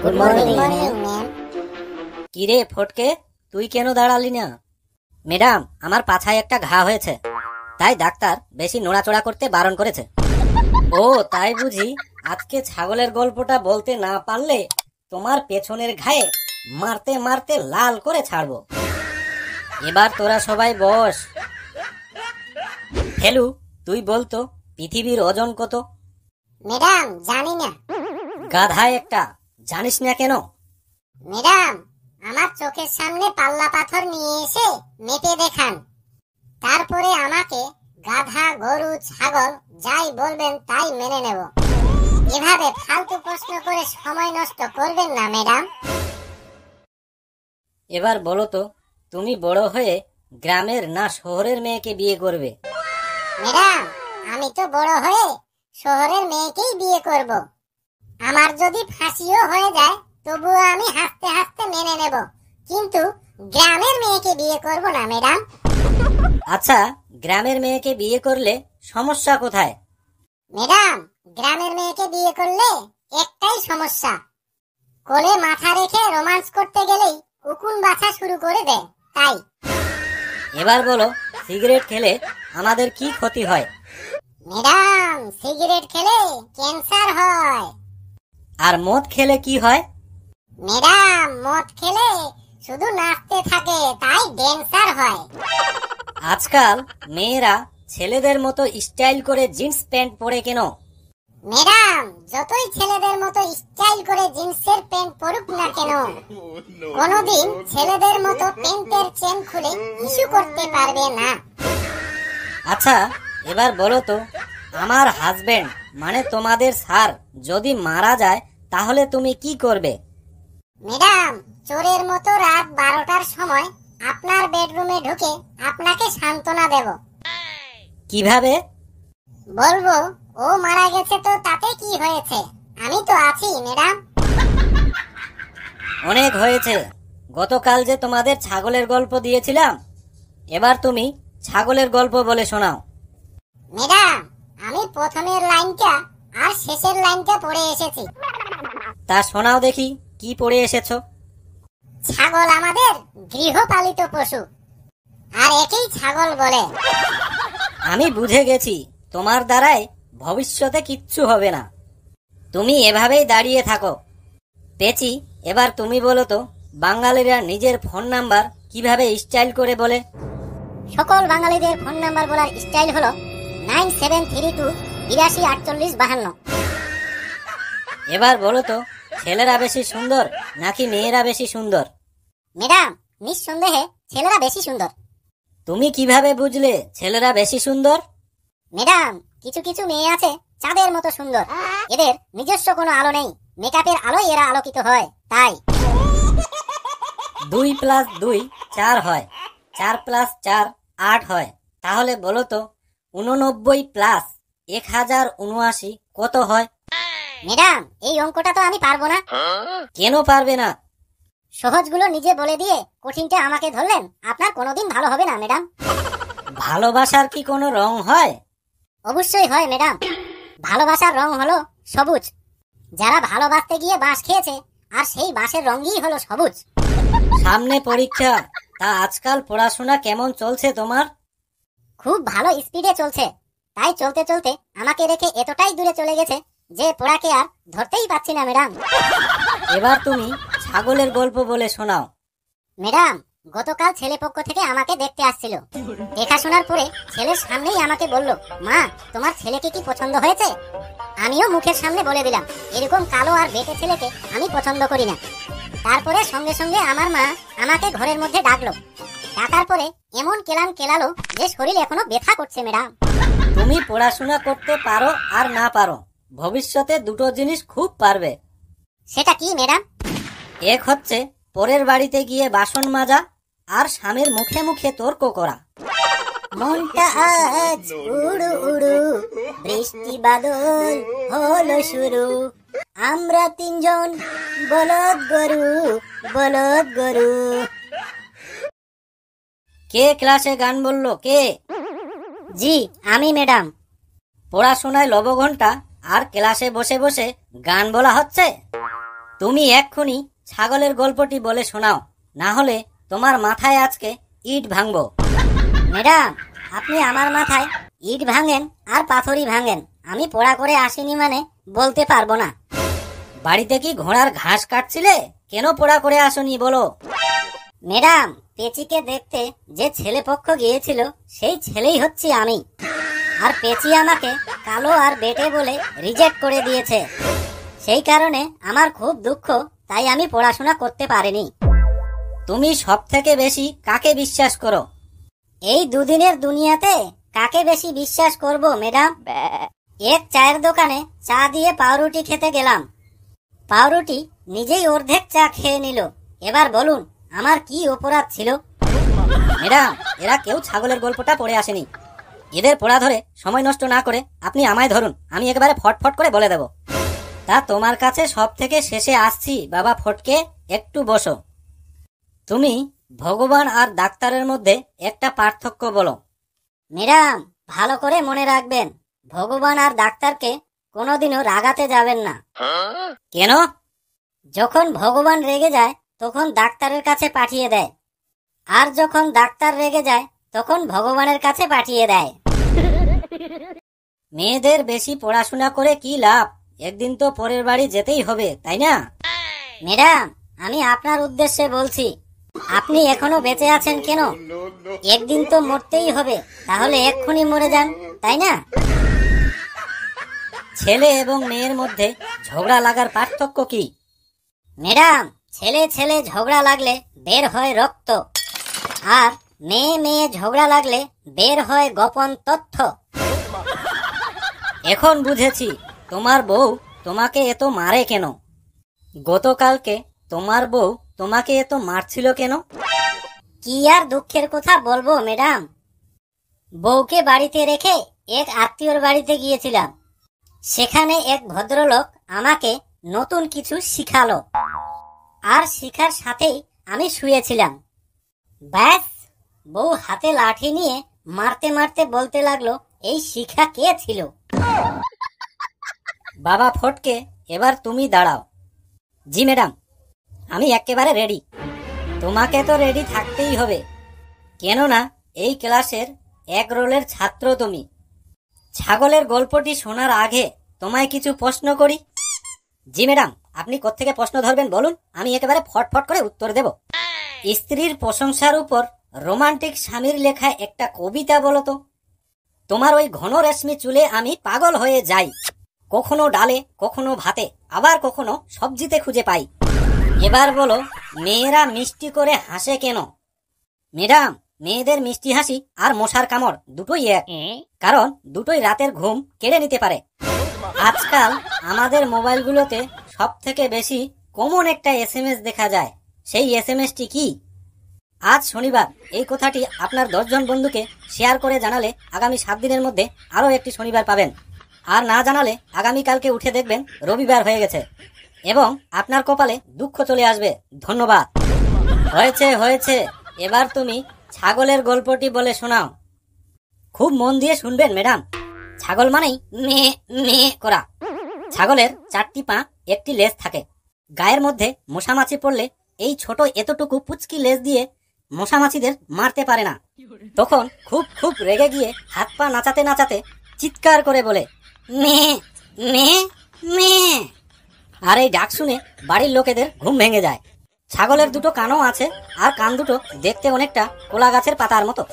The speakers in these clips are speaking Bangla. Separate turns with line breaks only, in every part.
Good morning
ma'am.
কিরে ফটকে, তুই কেন দাঁড়ালি না? ম্যাডাম, আমার পাছায় একটা ঘা হয়েছে, তাই ডাক্তার বেশি নড়াচড়া করতে বারণ করেছে। ও তাই বুঝি? আজকে ছাগলের গল্পটা বলতে না পারলে তোমার পেছনের ঘায়ে মারতে মারতে লাল করে ছাড়বো। এবার তোরা সবাই বস। হেলু, তুই বলতো পৃথিবীর ওজন কত?
ম্যাডাম, জানি না।
গাধা একটা, জানিস না কেন?
ম্যাডাম, আমার চোখের সামনে পাল্লা পাথর নিয়ে এসে মেপে দেখান, তারপরে আমাকে গাধা, গরু, ছাগল যাই বলবেন তাই মেনে নেব। এভাবে ফালতু প্রশ্ন করে সময় নষ্ট করবেন না ম্যাডাম।
এবার বলো তো, তুমি বড় হয়ে গ্রামের না শহরের মেয়েকে বিয়ে করবে?
ম্যাডাম, আমি তো বড় হয়ে শহরের মেয়েকেই বিয়ে করব। আমার যদি ফাঁসিও হয়ে যায় তবুও আমি হাসতে হাসতে মেনে নেব, কিন্তু গ্রামের মেয়েকে বিয়ে করব না ম্যাডাম।
আচ্ছা, গ্রামের মেয়েকে বিয়ে করলে সমস্যা কোথায়?
ম্যাডাম, গ্রামের মেয়েকে বিয়ে করলে একটাই সমস্যা, কোলে মাথা রেখে রোমান্স করতে গেলেই উকুন বাছা শুরু করে দেয়, তাই।
এবার বলো, সিগারেট খেলে আমাদের কি ক্ষতি হয়?
ম্যাডাম, সিগারেট খেলে ক্যান্সার হয়।
আর মদ খেলে কি হয়?
ম্যাডাম, মদ খেলে শুধু নাচতে থাকে, তাই ড্যান্সার হয়।
আজকাল মেয়েরা ছেলেদের মতো স্টাইল করে জিন্স প্যান্ট পরে কেন?
ম্যাডাম, যতই ছেলেদের মতো স্টাইল করে জিন্সের প্যান্ট পরুক না কেন, কোনোদিন ছেলেদের মতো প্যান্টের চেন খুলে ইস্যু করতে পারবে না।
আচ্ছা, এবার বলো তো, আমার হাজবেন্ড মানে তোমাদের স্যার যদি মারা যায় তাহলে তুমি কি করবে?
ম্যাডাম, চোরের মতো রাত 12টার সময় আপনার বেডরুমে ঢুকে আপনাকে সান্ত্বনা দেব।
কিভাবে?
বলবো, ও মারা গেছে তো তাতে কি হয়েছে, আমি তো আছি ম্যাডাম।
অনেক হয়েছে। গতকাল যে তোমাদের ছাগলের গল্প দিয়েছিলাম, এবার তুমি ছাগলের গল্প বলে শোনাও।
ম্যাডাম, আমি প্রথমের লাইনটা আর শেষের লাইনটা পড়ে এসেছি।
তা শোনাও দেখি, কি পড়ে এসেছো?
ছাগল আমাদের গৃহপালিত পশু, আর একেই ছাগল বলে।
আমি বুঝে গেছি, তোমার দ্বারাই ভবিষ্যতে কিচ্ছু হবে না। তুমি এভাবেই দাঁড়িয়ে থাকো। পেচি, এবার তুমি বলো তো, বাঙালিরা নিজের ফোন নাম্বার কিভাবে স্টাইল করে বলে?
সকল বাঙালিদের ফোন নাম্বার বলার স্টাইল হলো 9732824852।
এবার বলো তো, ছেলেরা বেশি সুন্দর নাকি মেয়েরা বেশি সুন্দর?
ম্যাডাম, নিঃসন্দেহে ছেলেরা বেশি সুন্দর।
তুমি কিভাবে বুঝলে ছেলেরা বেশি সুন্দর?
ম্যাডাম, কিছু কিছু মেয়ে আছে চাঁদের মতো সুন্দর, এদের নিজস্ব কোনো আলো নেই, মেকআপের আলোয় এরা আলোকিত হয়, তাই।
2 + 2 4 হয়, 4 + 4 8 হয়। তাহলে বলো তো, 89 + 1079 কত হয়?
ম্যাডাম, এই অঙ্কটা তো আমি পারবো না।
কেন পারবে না?
সহজগুলো নিজে বলে দিয়ে কঠিনটা আমাকে ধরলেন, আপনার কোনোদিন ভালো হবে না ম্যাডাম।
ভালোবাসার কি কোনো রং হয়?
অবশ্যই হয় ম্যাডাম, ভালোবাসার রং হলো সবুজ। যারা ভালোবাসতে গিয়ে বাঁশ খেয়েছে, আর সেই বাঁশের রঙই হলো সবুজ।
সামনে পরীক্ষা, তা আজকাল পড়াশোনা কেমন চলছে তোমার?
খুব ভালো স্পিডে চলছে, তাই চলতে চলতে আমাকে রেখে এতটাই দূরে চলে গেছে যে পড়াকে আর ধরতেই পাচ্ছি না ম্যাডাম।
এবার তুমি ছাগলের গল্প বলে শোনাও।
ম্যাডাম, গতকাল ছেলে পক্ষ থেকে আমাকে দেখতে আসছিল। দেখাশোনার পরে ছেলের সামনেই আমাকে বলল, মা, তোমার ছেলেকে কি পছন্দ হয়েছে? আমিও মুখের সামনে বলে দিলাম, এরকম কালো আর বেটে ছেলেকে আমি পছন্দ করি না। তারপরে সঙ্গে সঙ্গে আমার মা আমাকে ঘরের মধ্যে ডাকলো। ডাকার পরে এমন কেলান কেলালো যে শরীর এখনো ব্যথা করছে ম্যাডাম।
তুমি পড়াশোনা করতে পারো আর না পারো, ভবিষ্যতে দুটো জিনিস খুব পারবে।
সেটা কি ম্যাডাম?
এক হচ্ছে পরের বাড়িতে গিয়ে বাসন মাজা, আর স্বামীর মুখে মুখে তর্ক করা।
মনটা আজ উড়ু উড়ু, বৃষ্টি বাদল হলো শুরু, আমরা তিনজন বলদ গরু, বলদ গরু।
কে ক্লাসে গান বললো, কে?
জি, আমি ম্যাডাম।
পড়াশোনায় লবঘণ্টা আর ক্লাসে বসে বসে গান বলা হচ্ছে? তুমি এক্ষুনি ছাগলের গল্পটি বলে শোনাও, না হলে তোমার মাথায় আজকে ইট ভাঙবো।
ম্যাডাম, আপনি আমার মাথায় ইট ভাঙেন আর পাথরই ভাঙেন, আমি পোড়া করে আসিনি মানে বলতে পারবো না।
বাড়িতে কি ঘোড়ার ঘাস কাটছিলে? কেন পোড়া করে আসনি বলো?
ম্যাডাম, পেঁচিকে দেখতে যে ছেলে পক্ষ গিয়েছিল সেই ছেলেই হচ্ছি আমি, আর পেঁচি আমাকে কালো আর বেটে বলে রিজেক্ট করে দিয়েছে। সেই কারণে আমার খুব দুঃখ, তাই আমি পড়াশোনা করতে পারিনি।
তুমি সব থেকে বেশি কাকে বিশ্বাস করো?
এই দুদিনের দুনিয়াতে কাকে বেশি বিশ্বাস করব ম্যাডাম? এক চায়ের দোকানে চা দিয়ে পাউরুটি খেতে গেলাম, পাউরুটি নিজেই অর্ধেক চা খেয়ে নিল। এবার বলুন আমার কি অপরাধ ছিল?
ম্যাডাম, এরা কেউ ছাগলের গল্পটা পড়ে আসেনি। এদের পড়া ধরে সময় নষ্ট না করে আপনি আমায় ধরুন, আমি একেবারে ফটফট করে বলে দেব। তা তোমার কাছে সব থেকে শেষে আসছি বাবা ফটকে, একটু বসো। তুমি ভগবান আর ডাক্তারের মধ্যে একটা পার্থক্য বলো।
ম্যাডাম, ভালো করে মনে রাখবেন, ভগবান আর ডাক্তারকে কোনোদিনও রাগাতে যাবেন না।
কেন?
যখন ভগবান রেগে যায় তখন ডাক্তারের কাছে পাঠিয়ে দেয়, আর যখন ডাক্তার রেগে যায় তখন ভগবানের কাছে পাঠিয়ে দেয়।
মেয়েদের বেশি পড়াশোনা করে কি লাভ? একদিন তো পরের বাড়ি যেতেই হবে, তাই না?
ম্যাডাম, আমি আপনার উদ্দেশ্যে বলছি, আপনি এখনো বেঁচে আছেন কেন? একদিন তো মরতেই হবে, তাহলে এক্ষুনি মরে যান, তাই না?
ছেলে এবং মেয়ের মধ্যে ঝগড়া লাগার পার্থক্য কি?
ম্যাডাম, ছেলে ছেলে ঝগড়া লাগলে বের হয় রক্ত, আর মেয়ে মেয়ে ঝগড়া লাগলে বের হয় গোপন তথ্য।
এখন বুঝেছি তোমার বউ তোমাকে এত মারে কেন। গতকালকে তোমার বউ তোমাকে এত মারছিল কেন?
কি আর দুঃখের কথা বলবো ম্যাডাম, বউকে বাড়িতে রেখে এক আত্মীয়র বাড়িতে গিয়েছিলাম। সেখানে এক ভদ্রলোক আমাকে নতুন কিছু শিখালো, আর শিখার সাথেই আমি শুয়েছিলাম। ব্যাস, বউ হাতে লাঠি নিয়ে মারতে মারতে বলতে লাগলো, এই শিক্ষা কে ছিল?
বাবা ফটকে, এবার তুমি দাঁড়াও। জি ম্যাডাম, আমি একেবারে রেডি। তোমাকে তো রেডি থাকতেই হবে, কেননা এই ক্লাসের এক রোলের ছাত্র তুমি। ছাগলের গল্পটি শোনার আগে তোমায় কিছু প্রশ্ন করি। জি ম্যাডাম, আপনি কোত্থেকে প্রশ্ন ধরবেন বলুন, আমি একেবারে ফটফট করে উত্তর দেব। স্ত্রীর প্রশংসার উপর রোমান্টিক স্বামীর লেখা একটা কবিতা বলো তো। তোমার ওই ঘন রেশমি চুলে আমি পাগল হয়ে যাই, কখনো ডালে, কখনো ভাতে, আবার কখনো সবজিতে খুঁজে পাই। এবার বলো, মেয়েরা মিষ্টি করে হাসে কেন? ম্যাডাম, মেয়েদের মিষ্টি হাসি আর মশার কামড় দুটোই এক, কারণ দুটোই রাতের ঘুম কেড়ে নিতে পারে। আজকাল আমাদের মোবাইলগুলোতে সব থেকে বেশি কমন একটা এসএমএস দেখা যায়, সেই এসএমএসটি কি? আজ শনিবার, এই কথাটি আপনার 10 জন বন্ধুকে শেয়ার করে জানালে আগামী 7 দিনের মধ্যে আরও একটি শনিবার পাবেন। আর না জানালে আগামীকালকে উঠে দেখবেন রবিবার হয়ে গেছে, এবং আপনার কপালে দুঃখ চলে আসবে। ধন্যবাদ। হয়েছে হয়েছে, এবার তুমি ছাগলের গল্পটি বলে শোনাও। খুব মন দিয়ে শুনবেন ম্যাডাম। ছাগল মানেই মে মে করা। ছাগলের 4টি পা, একটি লেজ থাকে। গায়ের মধ্যে মশামাছি পড়লে এই ছোট এতটুকু পুচকি লেজ দিয়ে মশামাছিদের মারতে পারে না। তখন খুব খুব রেগে গিয়ে হাত পা নাচাতে নাচাতে চিৎকার করে বলে, মে মে মে। আর এই ডাক শুনে বাড়ির লোকেদের ঘুম ভেঙে যায়। ছাগলের দুটো কানও আছে, আর কান দুটো দেখতে অনেকটা কোলা গাছের পাতার মতো।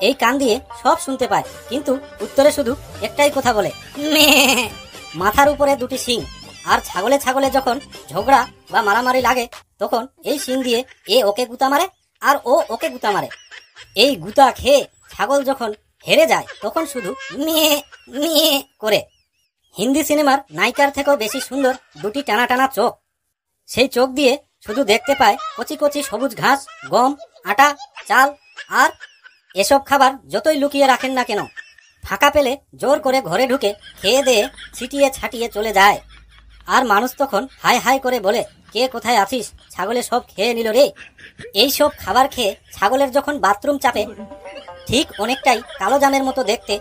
এই কান দিয়ে সব শুনতে পায়, কিন্তু উত্তরে শুধু একটাই কথা বলে, মে। মাথার উপরে 2টি শিং, আর ছাগলে ছাগলে যখন ঝগড়া বা মারামারি লাগে তখন এই শিং দিয়ে এ ওকে গুতা মারে আর ও ওকে গুতা মারে। এই গুতা খেয়ে ছাগল যখন হেরে যায় তখন শুধু মেয়ে মেয়ে করে। হিন্দি সিনেমার নায়িকার থেকেও বেশি সুন্দর 2টি টানা টানা চোখ। সেই চোখ দিয়ে শুধু দেখতে পায় কচি কচি সবুজ ঘাস, গম, আটা, চাল, আর এসব খাবার যতই লুকিয়ে রাখেন না কেন, ফাঁকা পেলে জোর করে ঘরে ঢুকে খেয়ে দিয়ে ছিটিয়ে ছাটিয়ে চলে যায়। আর মানুষ তখন হাই হাই করে বলে, কে কোথায় আছিস, ছাগলে সব খেয়ে নিল রে। এই সব খাবার খেয়ে ছাগলের যখন বাথরুম চাপে, ঠিক অনেকটাই কালো জামের মতো দেখতে,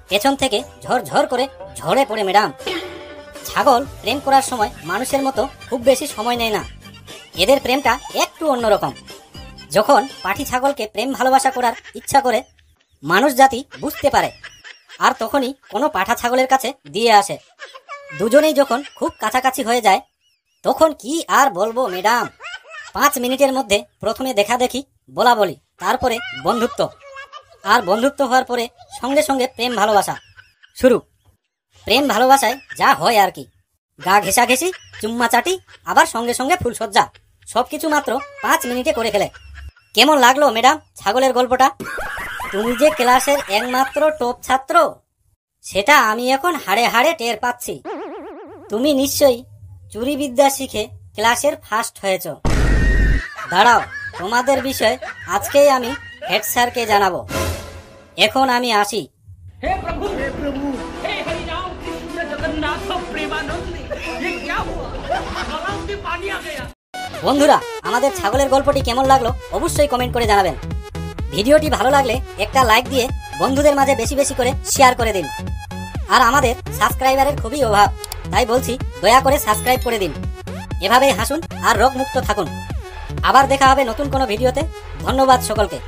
পেছন থেকে ঝরঝর করে ঝরে পড়ে ম্যাডাম। ছাগল প্রেম করার সময় মানুষের মতো খুব বেশি সময় নেয় না। এদের প্রেমটা একটু অন্যরকম। যখন পাঠি ছাগলকে প্রেম ভালোবাসা করার ইচ্ছা করে মানুষ জাতি বুঝতে পারে, আর তখনই কোনো পাঠা ছাগলের কাছে দিয়ে আসে। দুজনেই যখন খুব কাছাকাছি হয়ে যায় তখন কি আর বলবো ম্যাডাম, 5 মিনিটের মধ্যে প্রথমে দেখা দেখি, বলা বলি, তারপরে বন্ধুত্ব, আর বন্ধুত্ব হওয়ার পরে সঙ্গে সঙ্গে প্রেম ভালোবাসা শুরু। প্রেম ভালোবাসায় যা হয় আর কি, গা ঘেঁষাঘেঁষি, চুম্মা চাটি, আবার সঙ্গে সঙ্গে ফুলসজ্জা, সবকিছু মাত্র 5 মিনিটে করে ফেলে। কেমন লাগলো ম্যাডাম ছাগলের গল্পটা? তুমি যে ক্লাসের একমাত্র টপ ছাত্র সেটা আমি এখন হাড়ে হাড়ে টের পাচ্ছি। তুমি নিশ্চয়ই চুরি বিদ্যা শিখে ক্লাসের ফার্স্ট হয়েছ। দাঁড়াও, তোমাদের বিষয় আজকেই আমি হেড স্যারকে জানাবো। এখন আমি আসি।
हे प्रभु हे हरि राम कृष्ण जगन्नाथ प्रेमानंद ये क्या हुआ गलाव में पानी आ गया।
বন্ধুরা, আমাদের ছাগলের গল্পটি কেমন লাগলো অবশ্যই কমেন্ট করে জানাবেন। ভিডিওটি ভালো লাগলে একটা লাইক দিয়ে বন্ধুদের মাঝে বেশি বেশি করে শেয়ার করে দিন। আর আমাদের সাবস্ক্রাইবারের খুবই অভাব, তাই বলছি দয়া করে সাবস্ক্রাইব করে দিন। এভাবেই হাসুন আর রোগমুক্ত থাকুন। আবার দেখা হবে নতুন কোনো ভিডিওতে। ধন্যবাদ সকলকে।